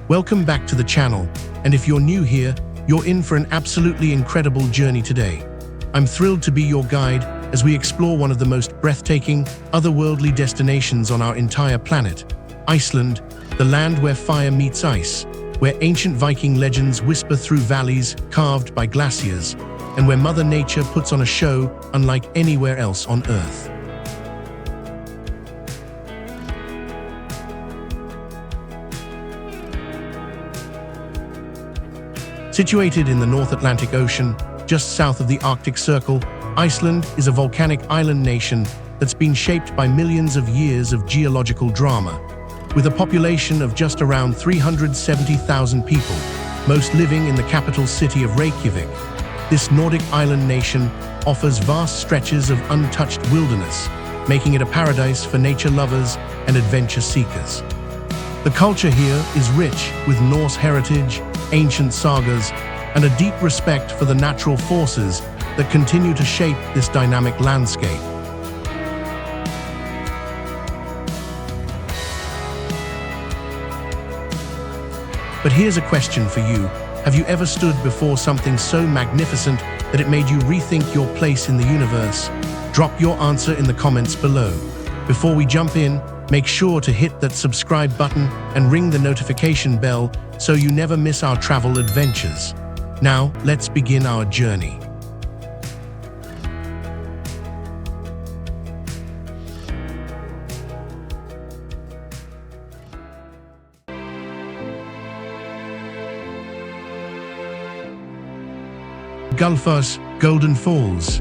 Welcome back to the channel, and if you're new here, you're in for an absolutely incredible journey today. I'm thrilled to be your guide as we explore one of the most breathtaking, otherworldly destinations on our entire planet, Iceland, the land where fire meets ice, where ancient Viking legends whisper through valleys carved by glaciers, and where Mother Nature puts on a show unlike anywhere else on Earth. Situated in the North Atlantic Ocean, just south of the Arctic Circle, Iceland is a volcanic island nation that's been shaped by millions of years of geological drama. With a population of just around 370,000 people, most living in the capital city of Reykjavik, this Nordic island nation offers vast stretches of untouched wilderness, making it a paradise for nature lovers and adventure seekers. The culture here is rich with Norse heritage, ancient sagas, and a deep respect for the natural forces that continue to shape this dynamic landscape. But here's a question for you. Have you ever stood before something so magnificent that it made you rethink your place in the universe? Drop your answer in the comments below. Before we jump in, make sure to hit that subscribe button and ring the notification bell so you never miss our travel adventures. Now, let's begin our journey. Gullfoss, Golden Falls.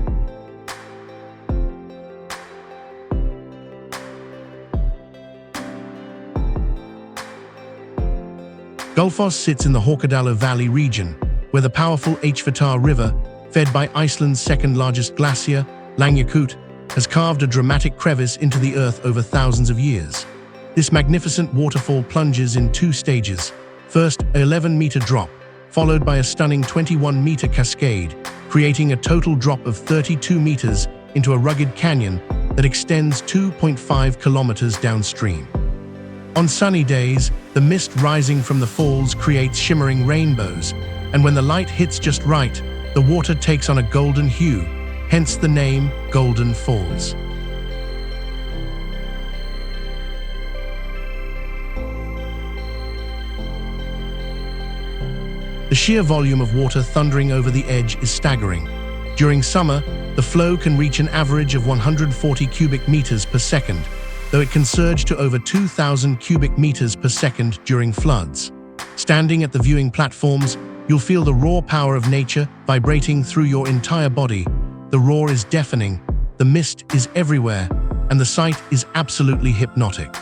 Gullfoss sits in the Hornstrandir Valley region, where the powerful Hvatar River, fed by Iceland's second-largest glacier, Langjökull, has carved a dramatic crevice into the earth over thousands of years. This magnificent waterfall plunges in two stages. First, an 11-meter drop, followed by a stunning 21-meter cascade, creating a total drop of 32 meters into a rugged canyon that extends 2.5 kilometers downstream. On sunny days, the mist rising from the falls creates shimmering rainbows, and when the light hits just right, the water takes on a golden hue, hence the name Golden Falls. The sheer volume of water thundering over the edge is staggering. During summer, the flow can reach an average of 140 cubic meters per second, though it can surge to over 2,000 cubic meters per second during floods. Standing at the viewing platforms, you'll feel the raw power of nature vibrating through your entire body. The roar is deafening, the mist is everywhere, and the sight is absolutely hypnotic.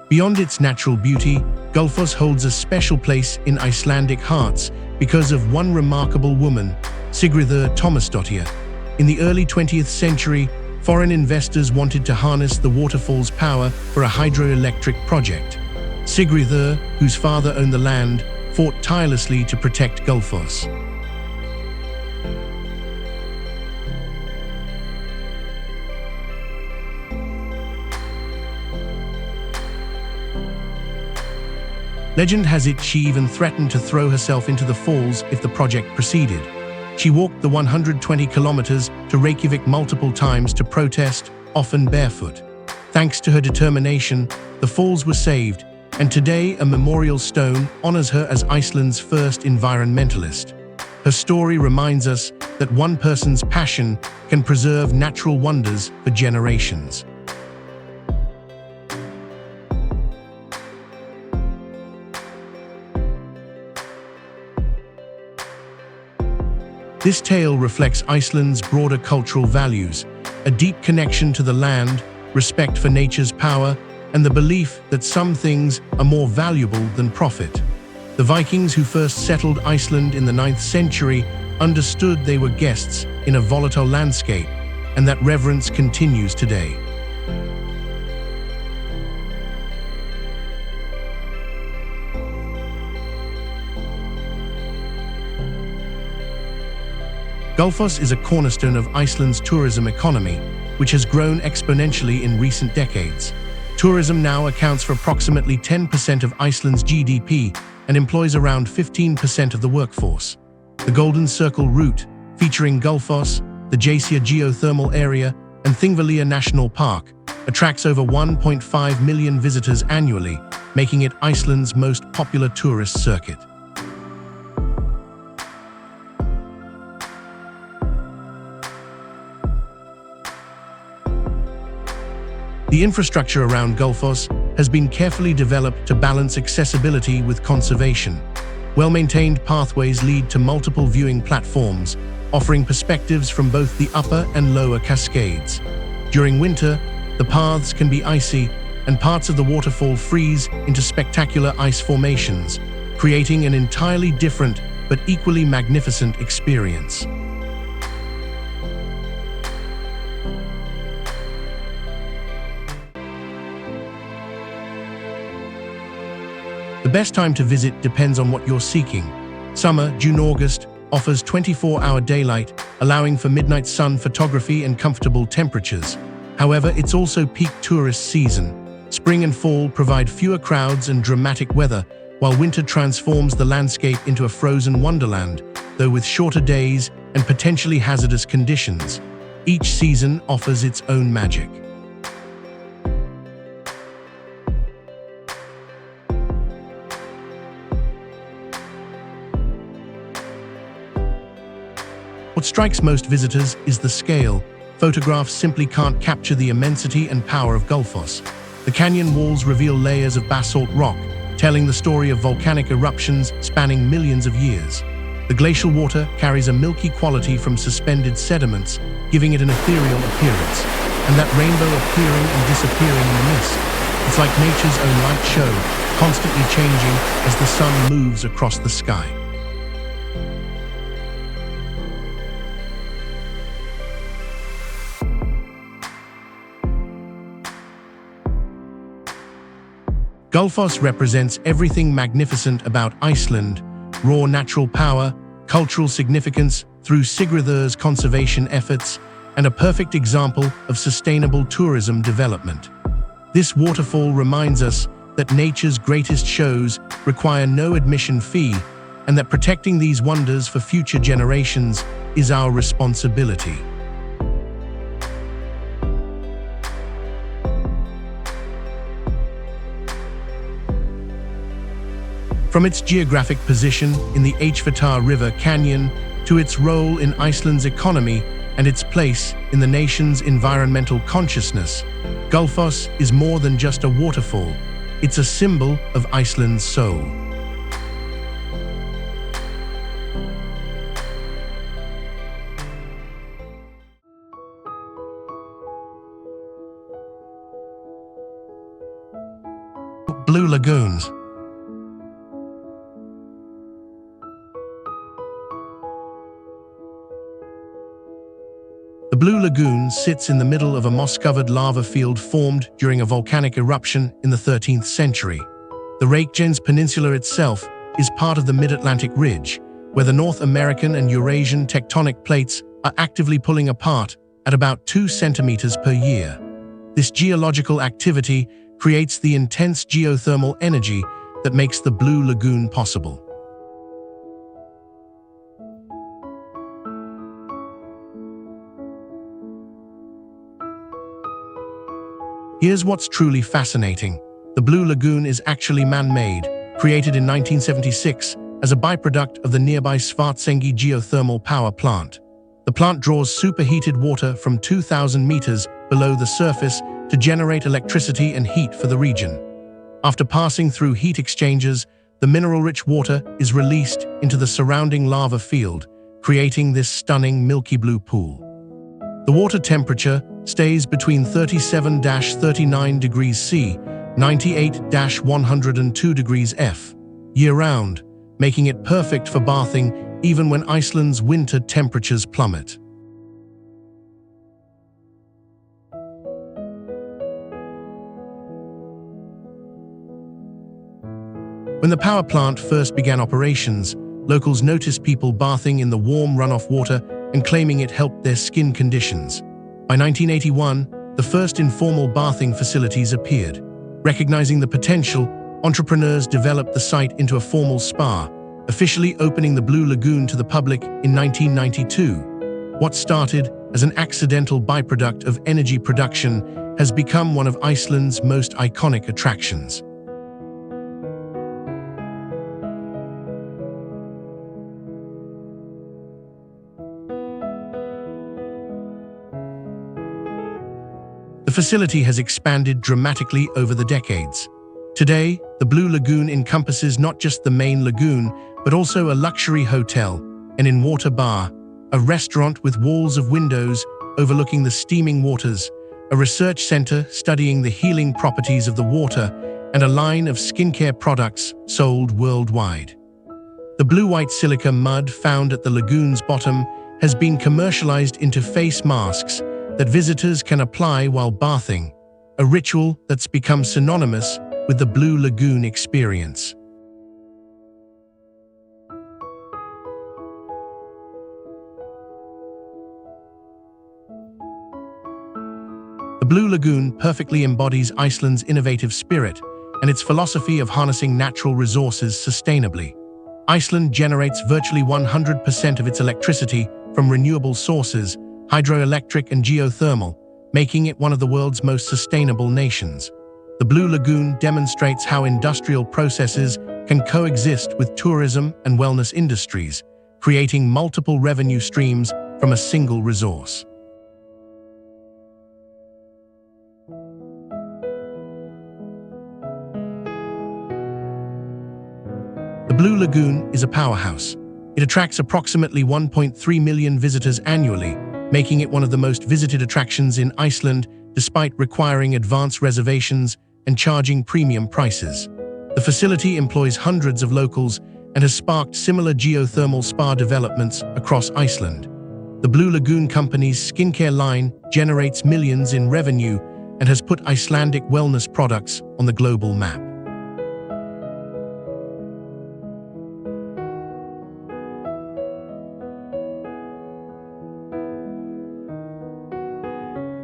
Beyond its natural beauty, Gullfoss holds a special place in Icelandic hearts because of one remarkable woman, Sigríður Tómasdóttir. In the early 20th century, foreign investors wanted to harness the waterfall's power for a hydroelectric project. Sigríður, whose father owned the land, fought tirelessly to protect Gullfoss. Legend has it she even threatened to throw herself into the falls if the project proceeded. She walked the 120 kilometers to Reykjavik multiple times to protest, often barefoot. Thanks to her determination, the falls were saved, and today a memorial stone honors her as Iceland's first environmentalist. Her story reminds us that one person's passion can preserve natural wonders for generations. This tale reflects Iceland's broader cultural values, a deep connection to the land, respect for nature's power, and the belief that some things are more valuable than profit. The Vikings who first settled Iceland in the 9th century understood they were guests in a volatile landscape, and that reverence continues today. Gullfoss is a cornerstone of Iceland's tourism economy, which has grown exponentially in recent decades. Tourism now accounts for approximately 10% of Iceland's GDP and employs around 15% of the workforce. The Golden Circle route, featuring Gullfoss, the Glacier geothermal area, and Thingvellir National Park, attracts over 1.5 million visitors annually, making it Iceland's most popular tourist circuit. The infrastructure around Gullfoss has been carefully developed to balance accessibility with conservation. Well-maintained pathways lead to multiple viewing platforms, offering perspectives from both the upper and lower cascades. During winter, the paths can be icy, and parts of the waterfall freeze into spectacular ice formations, creating an entirely different but equally magnificent experience. The best time to visit depends on what you're seeking. Summer, June-August, offers 24-hour daylight, allowing for midnight sun photography and comfortable temperatures. However, it's also peak tourist season. Spring and fall provide fewer crowds and dramatic weather, while winter transforms the landscape into a frozen wonderland, though with shorter days and potentially hazardous conditions. Each season offers its own magic. What strikes most visitors is the scale. Photographs simply can't capture the immensity and power of Gullfoss. The canyon walls reveal layers of basalt rock, telling the story of volcanic eruptions spanning millions of years. The glacial water carries a milky quality from suspended sediments, giving it an ethereal appearance. And that rainbow appearing and disappearing in the mist. It's like nature's own light show, constantly changing as the sun moves across the sky. Gullfoss represents everything magnificent about Iceland: raw natural power, cultural significance through Sigurður's conservation efforts, and a perfect example of sustainable tourism development. This waterfall reminds us that nature's greatest shows require no admission fee, and that protecting these wonders for future generations is our responsibility. From its geographic position in the Heroism River Canyon to its role in Iceland's economy and its place in the nation's environmental consciousness, Gullfoss is more than just a waterfall. It's a symbol of Iceland's soul. Blue Lagoons. The Blue Lagoon sits in the middle of a moss-covered lava field formed during a volcanic eruption in the 13th century. The Reykjanes Peninsula itself is part of the Mid-Atlantic Ridge, where the North American and Eurasian tectonic plates are actively pulling apart at about 2 centimeters per year. This geological activity creates the intense geothermal energy that makes the Blue Lagoon possible. Here's what's truly fascinating. The Blue Lagoon is actually man-made, created in 1976 as a byproduct of the nearby Svartsengi geothermal power plant. The plant draws superheated water from 2,000 meters below the surface to generate electricity and heat for the region. After passing through heat exchangers, the mineral-rich water is released into the surrounding lava field, creating this stunning milky-blue pool. The water temperature stays between 37-39 degrees C, 98-102 degrees F, year-round, making it perfect for bathing even when Iceland's winter temperatures plummet. When the power plant first began operations, locals noticed people bathing in the warm runoff water and claiming it helped their skin conditions. By 1981, the first informal bathing facilities appeared. Recognizing the potential, entrepreneurs developed the site into a formal spa, officially opening the Blue Lagoon to the public in 1992. What started as an accidental byproduct of energy production has become one of Iceland's most iconic attractions. The facility has expanded dramatically over the decades. Today, the Blue Lagoon encompasses not just the main lagoon, but also a luxury hotel, an in-water bar, a restaurant with walls of windows overlooking the steaming waters, a research center studying the healing properties of the water, and a line of skincare products sold worldwide. The blue-white silica mud found at the lagoon's bottom has been commercialized into face masks that visitors can apply while bathing, a ritual that's become synonymous with the Blue Lagoon experience. The Blue Lagoon perfectly embodies Iceland's innovative spirit and its philosophy of harnessing natural resources sustainably. Iceland generates virtually 100% of its electricity from renewable sources, hydroelectric and geothermal, making it one of the world's most sustainable nations. The Blue Lagoon demonstrates how industrial processes can coexist with tourism and wellness industries, creating multiple revenue streams from a single resource. The Blue Lagoon is a powerhouse. It attracts approximately 1.3 million visitors annually, making it one of the most visited attractions in Iceland despite requiring advance reservations and charging premium prices. The facility employs hundreds of locals and has sparked similar geothermal spa developments across Iceland. The Blue Lagoon company's skincare line generates millions in revenue and has put Icelandic wellness products on the global map.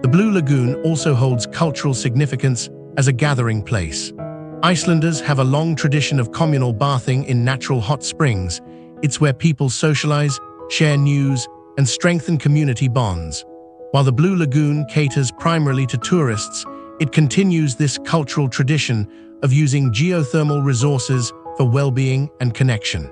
The Blue Lagoon also holds cultural significance as a gathering place. Icelanders have a long tradition of communal bathing in natural hot springs. It's where people socialize, share news, and strengthen community bonds. While the Blue Lagoon caters primarily to tourists, it continues this cultural tradition of using geothermal resources for well-being and connection.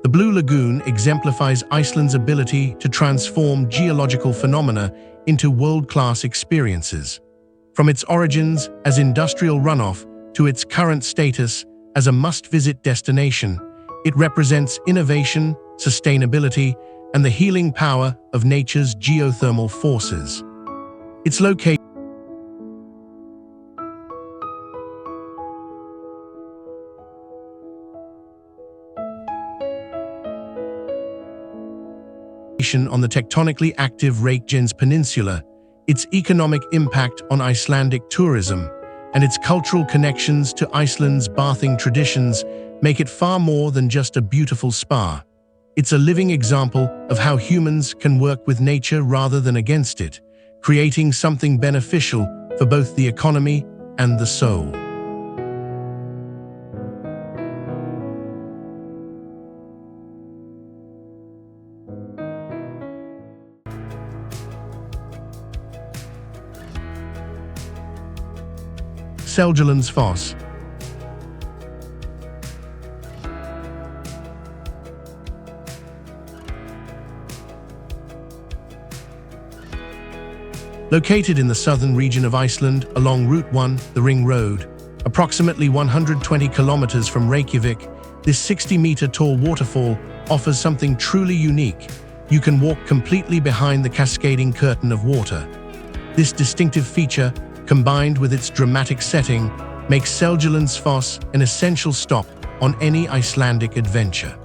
The Blue Lagoon exemplifies Iceland's ability to transform geological phenomena into world-class experiences. From its origins as industrial runoff to its current status as a must-visit destination, it represents innovation, sustainability, and the healing power of nature's geothermal forces. Its location on the tectonically active Reykjanes Peninsula, its economic impact on Icelandic tourism, and its cultural connections to Iceland's bathing traditions make it far more than just a beautiful spa. It's a living example of how humans can work with nature rather than against it, creating something beneficial for both the economy and the soul. Seljalandsfoss. Located in the southern region of Iceland along Route 1, the Ring Road, approximately 120 kilometers from Reykjavik, this 60-meter tall waterfall offers something truly unique. You can walk completely behind the cascading curtain of water. This distinctive feature, combined with its dramatic setting, makes Seljalandsfoss an essential stop on any Icelandic adventure.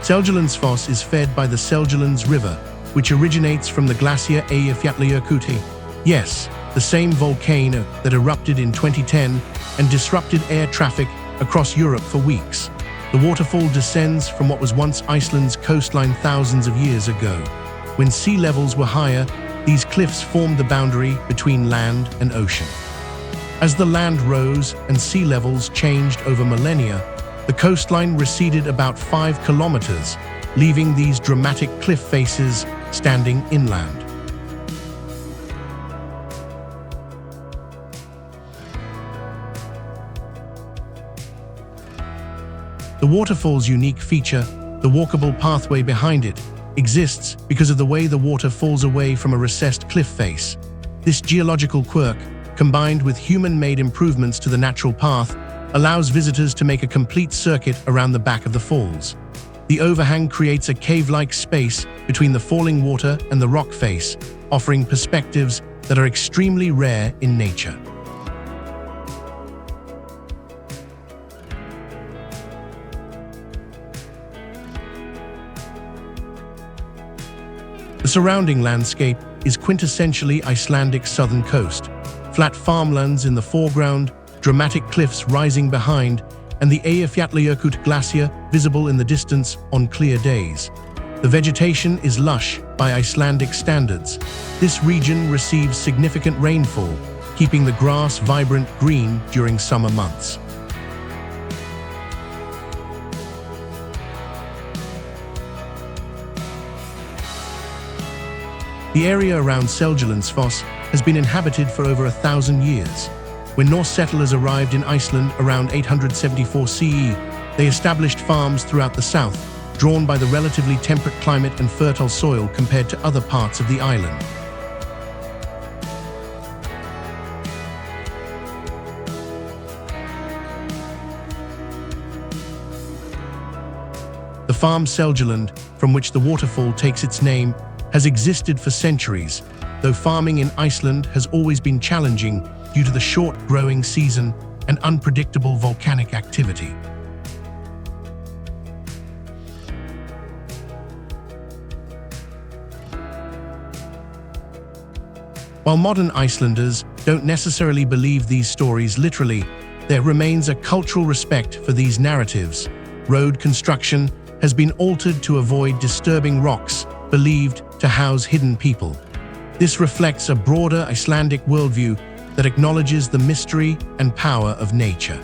Seljalandsfoss is fed by the Seljalands River, which originates from the glacier Eyjafjallajökull. Yes, the same volcano that erupted in 2010 and disrupted air traffic across Europe for weeks. The waterfall descends from what was once Iceland's coastline thousands of years ago. When sea levels were higher, these cliffs formed the boundary between land and ocean. As the land rose and sea levels changed over millennia, the coastline receded about 5 kilometers, leaving these dramatic cliff faces standing inland. The waterfall's unique feature, the walkable pathway behind it, exists because of the way the water falls away from a recessed cliff face. This geological quirk, combined with human-made improvements to the natural path, allows visitors to make a complete circuit around the back of the falls. The overhang creates a cave-like space between the falling water and the rock face, offering perspectives that are extremely rare in nature. The surrounding landscape is quintessentially Icelandic southern coast. Flat farmlands in the foreground, dramatic cliffs rising behind, and the Eyjafjallajökull glacier visible in the distance on clear days. The vegetation is lush by Icelandic standards. This region receives significant rainfall, keeping the grass vibrant green during summer months. The area around Seljalandsfoss has been inhabited for over 1,000 years. When Norse settlers arrived in Iceland around 874 CE, they established farms throughout the south, drawn by the relatively temperate climate and fertile soil compared to other parts of the island. The farm Seljaland, from which the waterfall takes its name, has existed for centuries, though farming in Iceland has always been challenging due to the short growing season and unpredictable volcanic activity. While modern Icelanders don't necessarily believe these stories literally, there remains a cultural respect for these narratives. Road construction has been altered to avoid disturbing rocks believed to house hidden people. This reflects a broader Icelandic worldview that acknowledges the mystery and power of nature.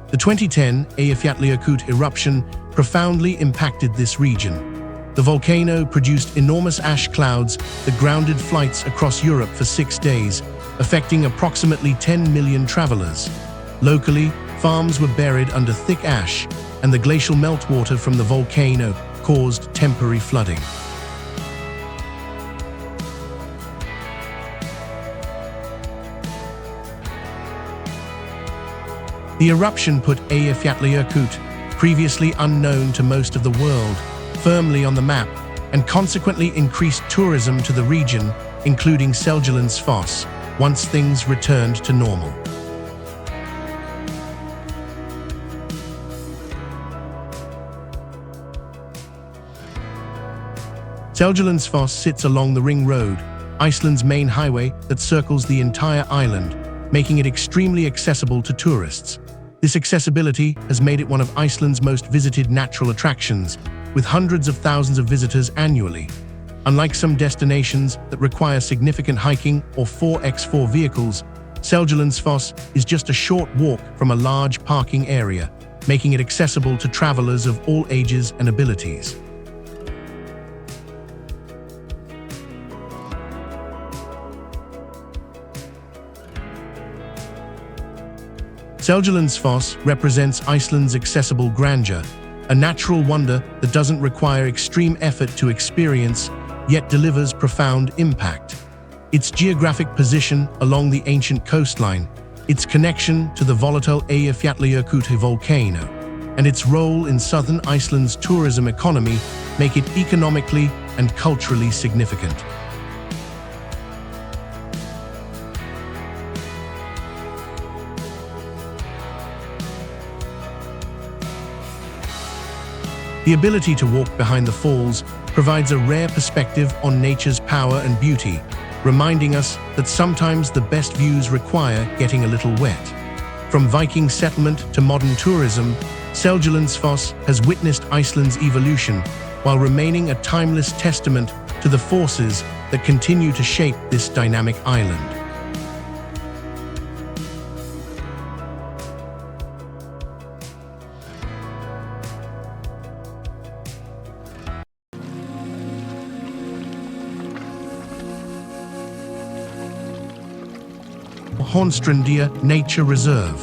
The 2010 Eyjafjallajökull eruption profoundly impacted this region. The volcano produced enormous ash clouds that grounded flights across Europe for 6 days, affecting approximately 10 million travelers. Locally, farms were buried under thick ash, and the glacial meltwater from the volcano caused temporary flooding. The eruption put Eyjafjallajökull, previously unknown to most of the world, firmly on the map, and consequently increased tourism to the region, including Seljalandsfoss, once things returned to normal. Seljalandsfoss sits along the Ring Road, Iceland's main highway that circles the entire island, making it extremely accessible to tourists. This accessibility has made it one of Iceland's most visited natural attractions, with hundreds of thousands of visitors annually. Unlike some destinations that require significant hiking or 4x4 vehicles, Seljalandsfoss is just a short walk from a large parking area, making it accessible to travelers of all ages and abilities. Seljalandsfoss represents Iceland's accessible grandeur, a natural wonder that doesn't require extreme effort to experience, yet delivers profound impact. Its geographic position along the ancient coastline, its connection to the volatile Eyjafjallajökull volcano, and its role in southern Iceland's tourism economy make it economically and culturally significant. The ability to walk behind the falls provides a rare perspective on nature's power and beauty, reminding us that sometimes the best views require getting a little wet. From Viking settlement to modern tourism, Seljalandsfoss has witnessed Iceland's evolution while remaining a timeless testament to the forces that continue to shape this dynamic island. Hornstrandir Nature Reserve.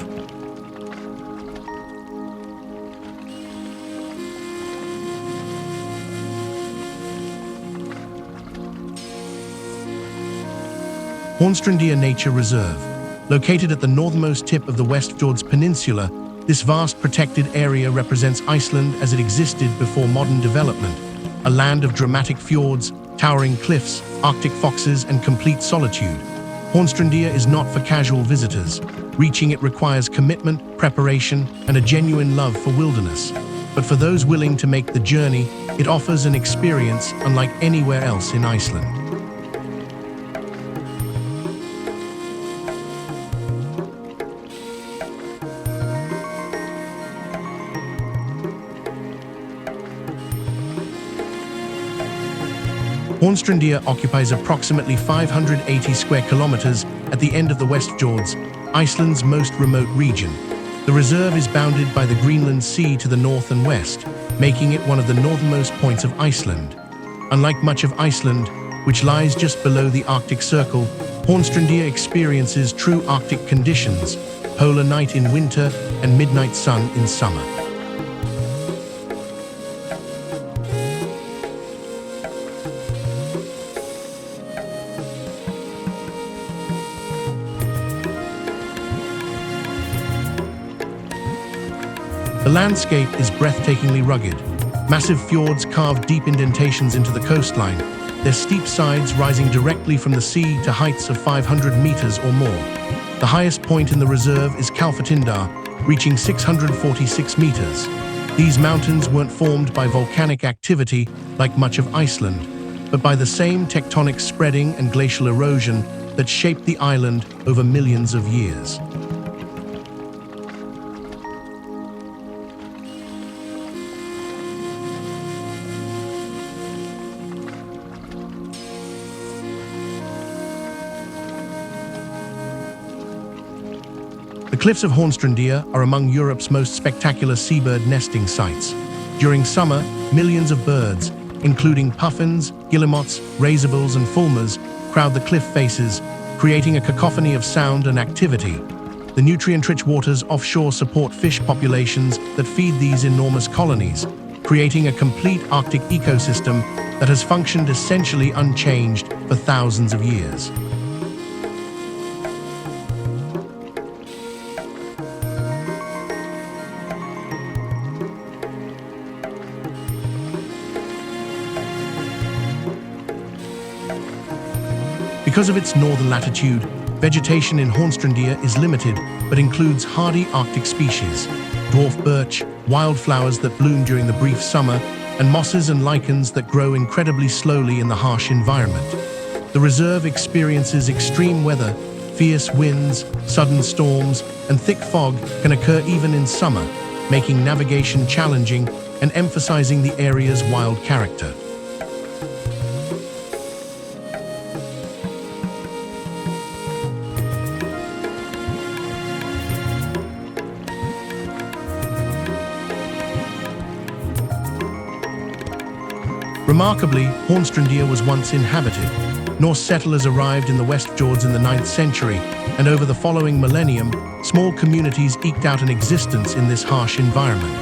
Hornstrandir Nature Reserve. Located at the northernmost tip of the Westfjords Peninsula, this vast protected area represents Iceland as it existed before modern development, a land of dramatic fjords, towering cliffs, Arctic foxes, and complete solitude. Hornstrandir is not for casual visitors. Reaching it requires commitment, preparation, and a genuine love for wilderness. But for those willing to make the journey, it offers an experience unlike anywhere else in Iceland. Hornstrandir occupies approximately 580 square kilometers at the end of the Westfjords, Iceland's most remote region. The reserve is bounded by the Greenland Sea to the north and west, making it one of the northernmost points of Iceland. Unlike much of Iceland, which lies just below the Arctic Circle, Hornstrandir experiences true Arctic conditions, polar night in winter and midnight sun in summer. The landscape is breathtakingly rugged. Massive fjords carve deep indentations into the coastline, their steep sides rising directly from the sea to heights of 500 meters or more. The highest point in the reserve is Gullfoss, reaching 646 meters. These mountains weren't formed by volcanic activity like much of Iceland, but by the same tectonic spreading and glacial erosion that shaped the island over millions of years. The cliffs of Hornstrandir are among Europe's most spectacular seabird nesting sites. During summer, millions of birds, including puffins, guillemots, razorbills, and fulmars, crowd the cliff faces, creating a cacophony of sound and activity. The nutrient-rich waters offshore support fish populations that feed these enormous colonies, creating a complete Arctic ecosystem that has functioned essentially unchanged for thousands of years. Because of its northern latitude, vegetation in Hornstrandir is limited but includes hardy Arctic species, dwarf birch, wildflowers that bloom during the brief summer, and mosses and lichens that grow incredibly slowly in the harsh environment. The reserve experiences extreme weather. Fierce winds, sudden storms, and thick fog can occur even in summer, making navigation challenging and emphasizing the area's wild character. Remarkably, Hornstrandir was once inhabited. Norse settlers arrived in the Westfjords in the 9th century, and over the following millennium, small communities eked out an existence in this harsh environment.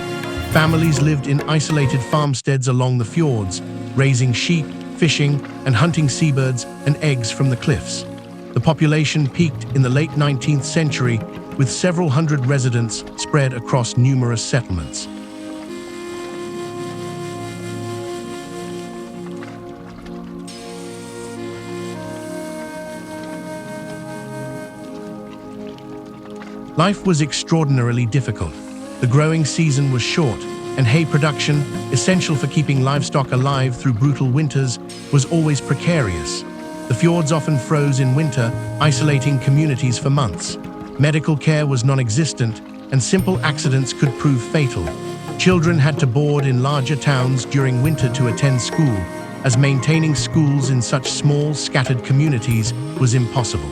Families lived in isolated farmsteads along the fjords, raising sheep, fishing, and hunting seabirds and eggs from the cliffs. The population peaked in the late 19th century, with several hundred residents spread across numerous settlements. Life was extraordinarily difficult. The growing season was short, and hay production, essential for keeping livestock alive through brutal winters, was always precarious. The fjords often froze in winter, isolating communities for months. Medical care was non-existent, and simple accidents could prove fatal. Children had to board in larger towns during winter to attend school, as maintaining schools in such small, scattered communities was impossible.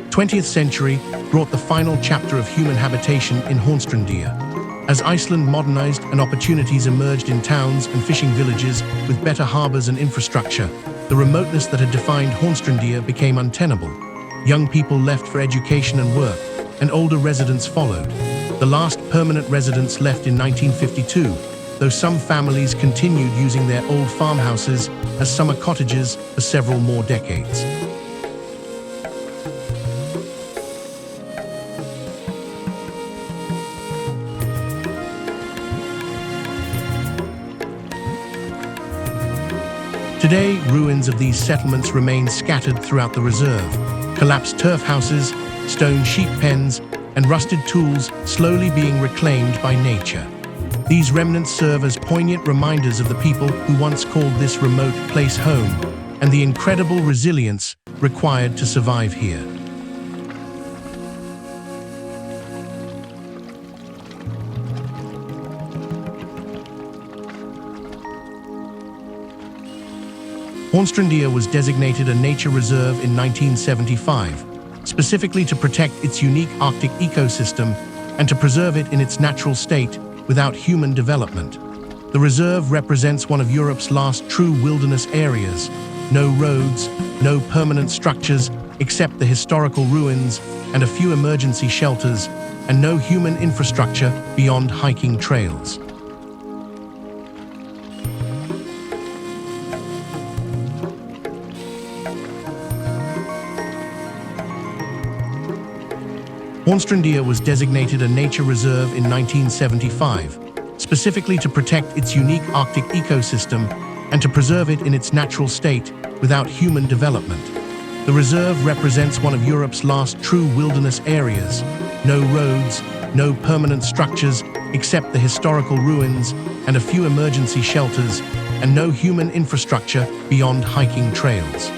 The 20th century brought the final chapter of human habitation in Hornstrandir. As Iceland modernized and opportunities emerged in towns and fishing villages with better harbors and infrastructure, the remoteness that had defined Hornstrandir became untenable. Young people left for education and work, and older residents followed. The last permanent residents left in 1952, though some families continued using their old farmhouses as summer cottages for several more decades. Today, ruins of these settlements remain scattered throughout the reserve. Collapsed turf houses, stone sheep pens, and rusted tools slowly being reclaimed by nature. These remnants serve as poignant reminders of the people who once called this remote place home, and the incredible resilience required to survive here. Hornstrandir was designated a nature reserve in 1975, specifically to protect its unique Arctic ecosystem and to preserve it in its natural state without human development. The reserve represents one of Europe's last true wilderness areas. No roads, no permanent structures except the historical ruins and a few emergency shelters, and no human infrastructure beyond hiking trails. Hornstrandir was designated a nature reserve in 1975, specifically to protect its unique Arctic ecosystem and to preserve it in its natural state without human development. The reserve represents one of Europe's last true wilderness areas. No roads, no permanent structures except the historical ruins and a few emergency shelters, and no human infrastructure beyond hiking trails.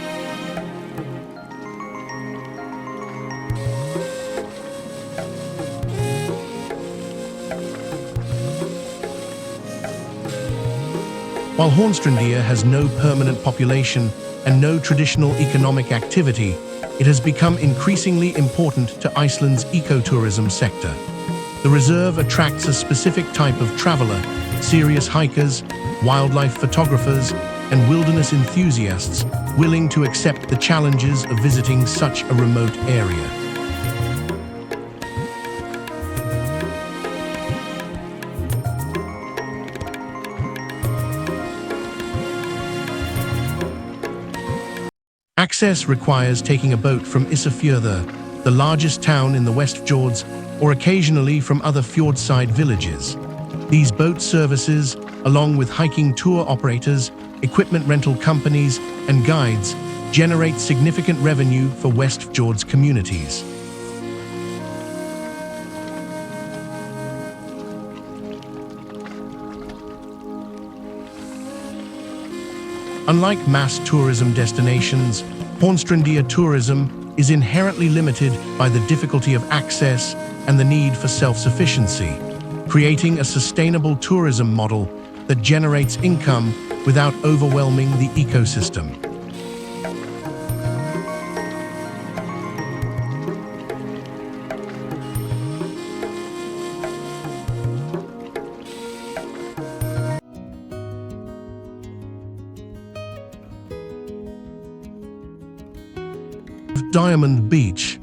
While Hornstrandir has no permanent population and no traditional economic activity, it has become increasingly important to Iceland's ecotourism sector. The reserve attracts a specific type of traveler: serious hikers, wildlife photographers, and wilderness enthusiasts willing to accept the challenges of visiting such a remote area. Access requires taking a boat from Ísafjörður, the largest town in the West Fjords, or occasionally from other fjordside villages. These boat services, along with hiking tour operators, equipment rental companies, and guides, generate significant revenue for West Fjords communities. Unlike mass tourism destinations, Hornstrandir tourism is inherently limited by the difficulty of access and the need for self-sufficiency, creating a sustainable tourism model that generates income without overwhelming the ecosystem. Diamond Beach.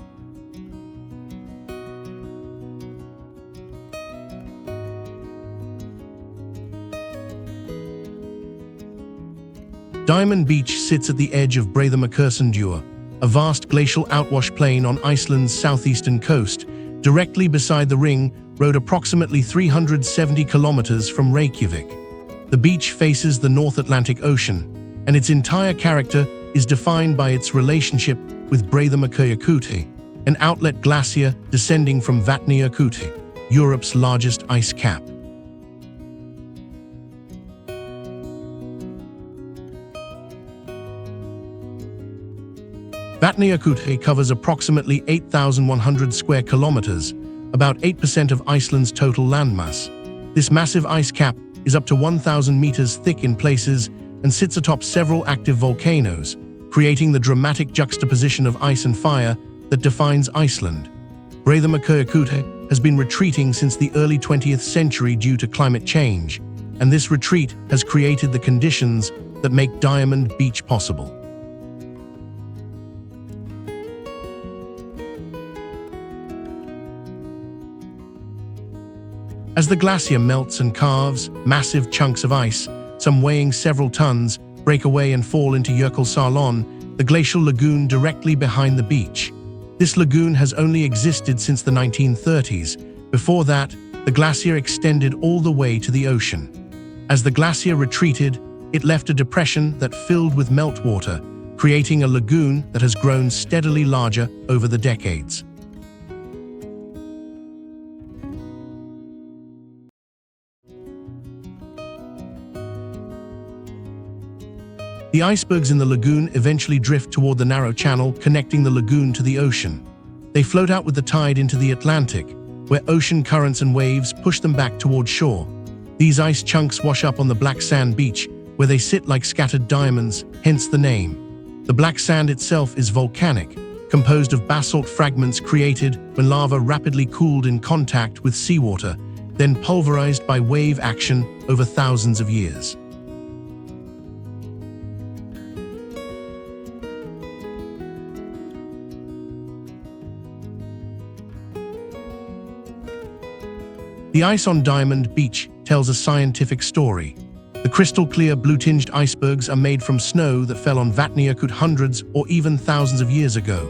Diamond Beach sits at the edge of Breiðamerkursundur, a vast glacial outwash plain on Iceland's southeastern coast, directly beside the ring road approximately 370 kilometers from Reykjavik. The beach faces the North Atlantic Ocean, and its entire character is defined by its relationship with breathtaking, an outlet glacier descending from Vatnajökull, Europe's largest ice cap. Vatnajökull covers approximately 8,100 square kilometers, about 8% of Iceland's total landmass. This massive ice cap is up to 1,000 meters thick in places and sits atop several active volcanoes, creating the dramatic juxtaposition of ice and fire that defines Iceland. Breathtaking has been retreating since the early 20th century due to climate change, and this retreat has created the conditions that make Diamond Beach possible. As the glacier melts and carves, massive chunks of ice, some weighing several tons, break away and fall into Jökulsárlón, the glacial lagoon directly behind the beach. This lagoon has only existed since the 1930s. Before that, the glacier extended all the way to the ocean. As the glacier retreated, it left a depression that filled with meltwater, creating a lagoon that has grown steadily larger over the decades. The icebergs in the lagoon eventually drift toward the narrow channel connecting the lagoon to the ocean. They float out with the tide into the Atlantic, where ocean currents and waves push them back toward shore. These ice chunks wash up on the black sand beach, where they sit like scattered diamonds, hence the name. The black sand itself is volcanic, composed of basalt fragments created when lava rapidly cooled in contact with seawater, then pulverized by wave action over thousands of years. The ice on Diamond Beach tells a scientific story. The crystal-clear blue-tinged icebergs are made from snow that fell on Vatnajökull hundreds or even thousands of years ago.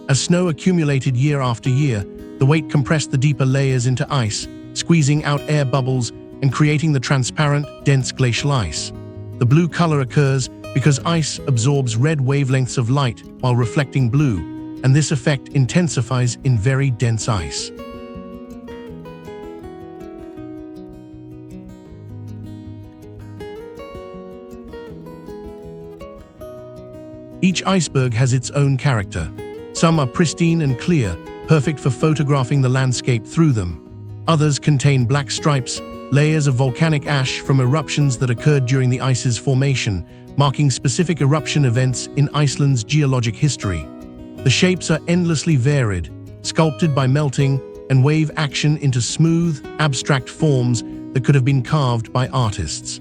As snow accumulated year after year, the weight compressed the deeper layers into ice, squeezing out air bubbles and creating the transparent, dense glacial ice. The blue color occurs because ice absorbs red wavelengths of light while reflecting blue, and this effect intensifies in very dense ice. Each iceberg has its own character. Some are pristine and clear, perfect for photographing the landscape through them. Others contain black stripes, layers of volcanic ash from eruptions that occurred during the ice's formation, marking specific eruption events in Iceland's geologic history. The shapes are endlessly varied, sculpted by melting and wave action into smooth, abstract forms that could have been carved by artists.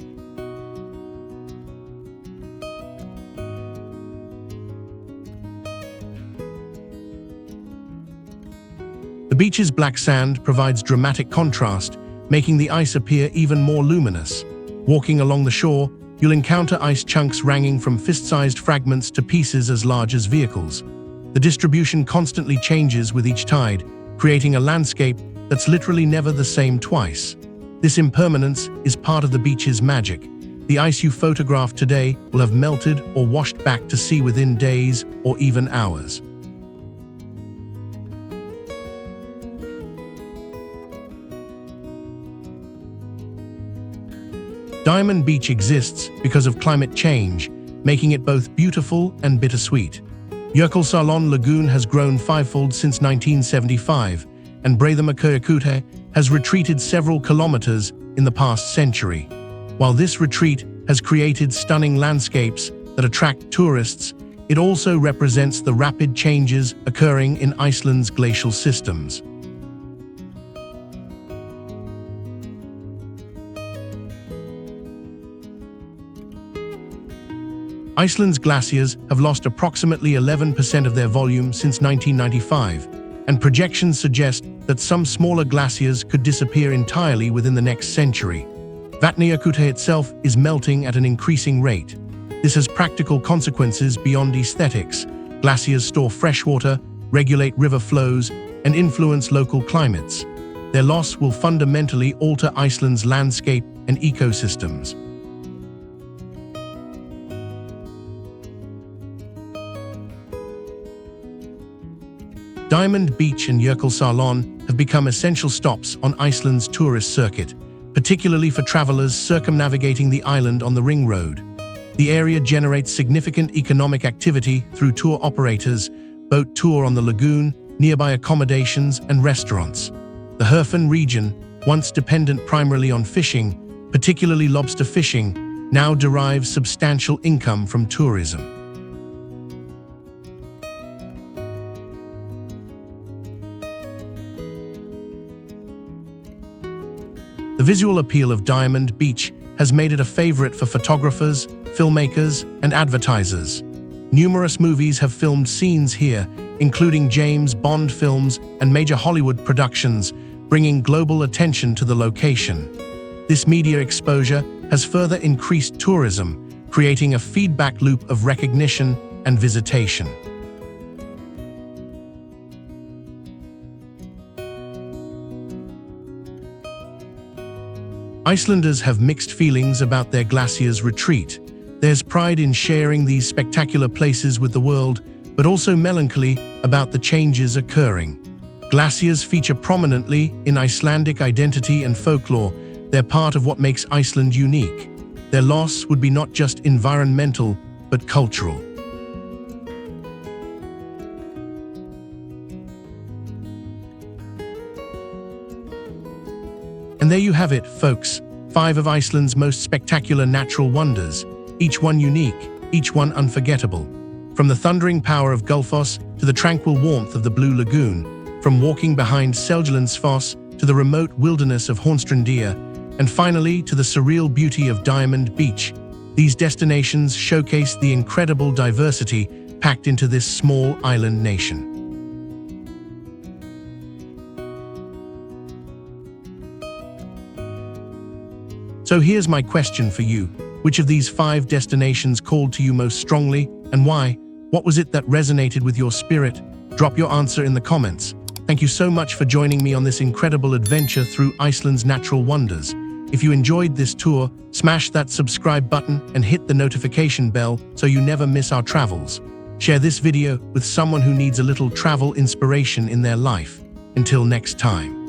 The beach's black sand provides dramatic contrast, making the ice appear even more luminous. Walking along the shore, you'll encounter ice chunks ranging from fist-sized fragments to pieces as large as vehicles. The distribution constantly changes with each tide, creating a landscape that's literally never the same twice. This impermanence is part of the beach's magic. The ice you photograph today will have melted or washed back to sea within days or even hours. Diamond Beach exists because of climate change, making it both beautiful and bittersweet. Jökulsárlón Lagoon has grown fivefold since 1975, and Breathtaking has retreated several kilometers in the past century. While this retreat has created stunning landscapes that attract tourists, it also represents the rapid changes occurring in Iceland's glacial systems. Iceland's glaciers have lost approximately 11% of their volume since 1995, and projections suggest that some smaller glaciers could disappear entirely within the next century. Vatnajökull itself is melting at an increasing rate. This has practical consequences beyond aesthetics. Glaciers store fresh water, regulate river flows, and influence local climates. Their loss will fundamentally alter Iceland's landscape and ecosystems. Diamond Beach and Jökulsárlón have become essential stops on Iceland's tourist circuit, particularly for travelers circumnavigating the island on the Ring Road. The area generates significant economic activity through tour operators, boat tour on the lagoon, nearby accommodations and restaurants. The Herfin region, once dependent primarily on fishing, particularly lobster fishing, now derives substantial income from tourism. The visual appeal of Diamond Beach has made it a favorite for photographers, filmmakers, and advertisers. Numerous movies have filmed scenes here, including James Bond films and major Hollywood productions, bringing global attention to the location. This media exposure has further increased tourism, creating a feedback loop of recognition and visitation. Icelanders have mixed feelings about their glacier's retreat. There's pride in sharing these spectacular places with the world, but also melancholy about the changes occurring. Glaciers feature prominently in Icelandic identity and folklore. They're part of what makes Iceland unique. Their loss would be not just environmental, but cultural. And there you have it, folks. 5 of Iceland's most spectacular natural wonders, each one unique, each one unforgettable. From the thundering power of Gullfoss to the tranquil warmth of the Blue Lagoon, from walking behind Seljalandsfoss to the remote wilderness of Hornstrandir, and finally to the surreal beauty of Diamond Beach, these destinations showcase the incredible diversity packed into this small island nation. So here's my question for you. Which of these 5 destinations called to you most strongly, and why? What was it that resonated with your spirit? Drop your answer in the comments. Thank you so much for joining me on this incredible adventure through Iceland's natural wonders. If you enjoyed this tour, smash that subscribe button and hit the notification bell so you never miss our travels. Share this video with someone who needs a little travel inspiration in their life. Until next time.